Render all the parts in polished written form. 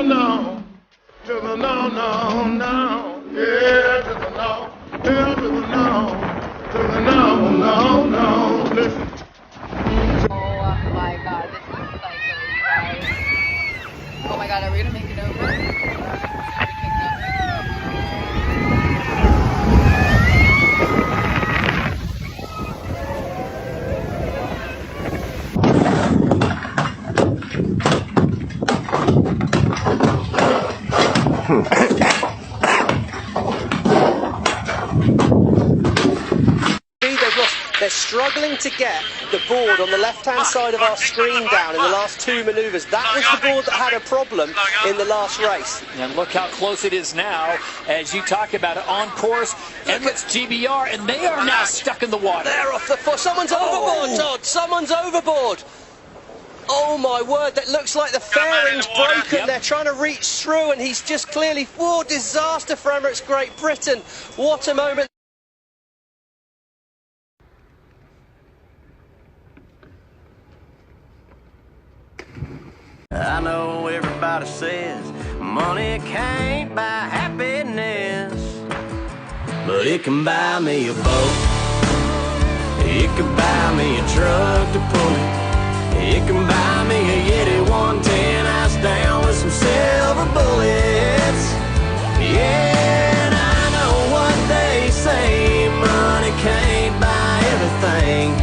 no, no, to the no, no, no, yeah, to the no, yeah, to the no, to the no, no, no, listen. Oh my god, this is psycho, you guys. Oh my god, are we gonna make it over? Are we taking They're struggling to get the board on the left-hand side of our screen down in the last two manoeuvres. That was the board that had a problem in the last race. And look how close it is now, as you talk about it, on course, Emirates GBR, and they are now stuck in the water. They're off the foot. Someone's overboard, Todd. Someone's overboard. Oh my word, that looks like the fairing's broken. Yep. They're trying to reach through, and he's just clearly, disaster for Emirates Great Britain. What a moment. I know everybody says money can't buy happiness, but it can buy me a boat. It can buy me a truck to pull it. It can buy me a Yeti 110 ice down with some silver bullets. Yeah, and I know what they say, money can't buy everything.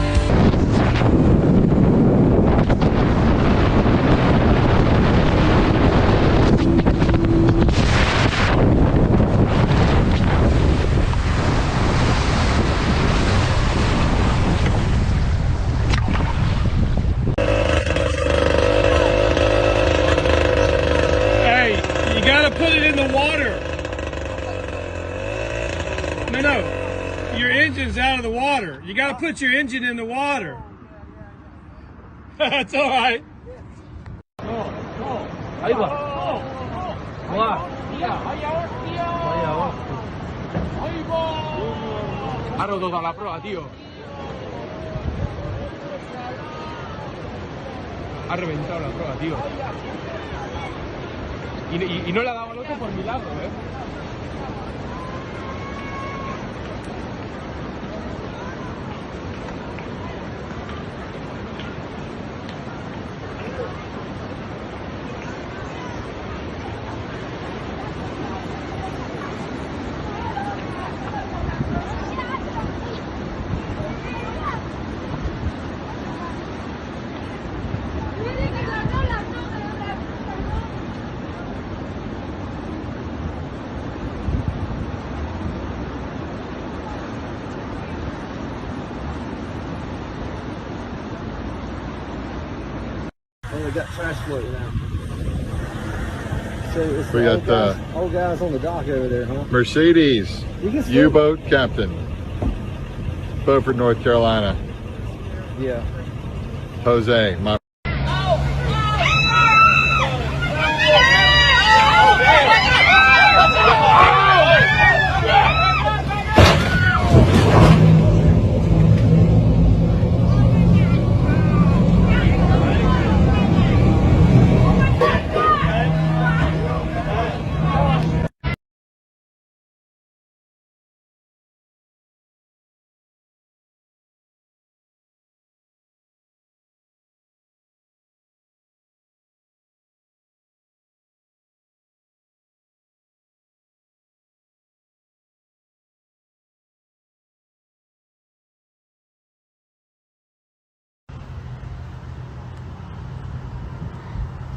Put it in the water. No, your engine's out of the water. You got to put your engine in the water. That's all right. Ahí va. Va. Ha roto toda la prueba, tío. Ha reventado la prueba, tío. Y no le ha dado al otro por milagro, ¿eh? We got trash floating now. So it's We got the old guys on the dock over there, huh? Mercedes U-boat captain, Beaufort, North Carolina. Yeah. Jose, my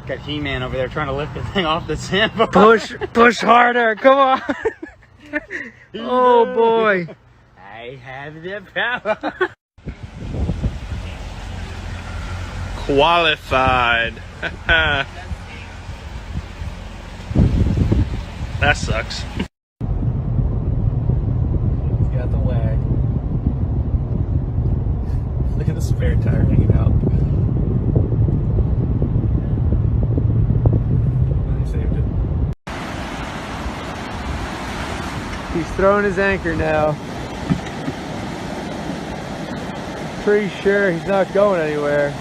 Got He-Man over there trying to lift the thing off the sand. Push harder, come on. Oh boy. I have the power. Qualified. That sucks. He's got the wag. Look at the spare tire hanging out. Saved it. He's throwing his anchor now. Pretty sure he's not going anywhere.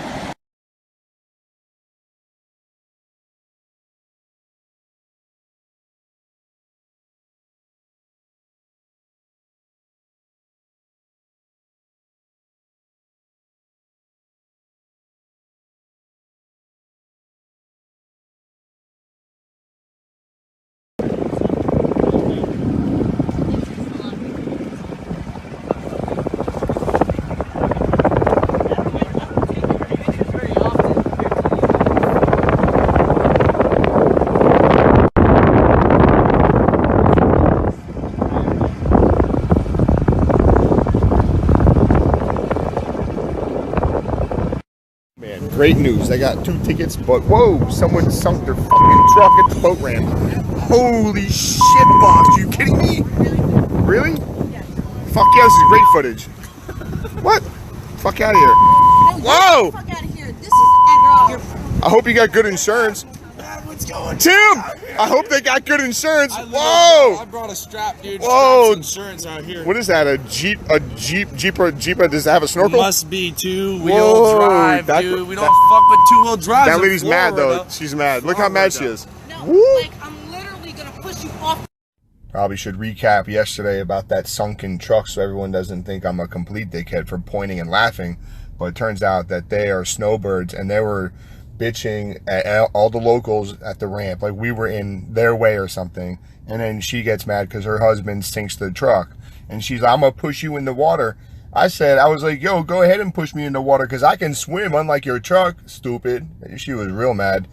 Great news. They got 2 tickets, but whoa, someone sunk their fucking truck at the boat ramp. Holy shit, box. Are you kidding me? Really? Yeah. Fuck yeah, this is great footage. What? Fuck out of here. Whoa! Fuck out of here. This is Edgar. I hope you got good insurance. What's going on? Tim! I hope they got good insurance. I Whoa! brought a strap, dude. Whoa! Straps insurance out here. What is that? A Jeeper? Does it have a snorkel? Must be 2-wheel drive, dude. We don't fuck with 2-wheel drive. That lady's mad though. She's mad. Look how mad she is. No, Woo. like I'm literally gonna push you off. Probably should recap yesterday about that sunken truck so everyone doesn't think I'm a complete dickhead for pointing and laughing. But it turns out that they are snowbirds and they were bitching at all the locals at the ramp like we were in their way or something. And then she gets mad because her husband sinks the truck. And she's like, I'm going to push you in the water. I was like, yo, go ahead and push me in the water because I can swim unlike your truck, stupid. She was real mad.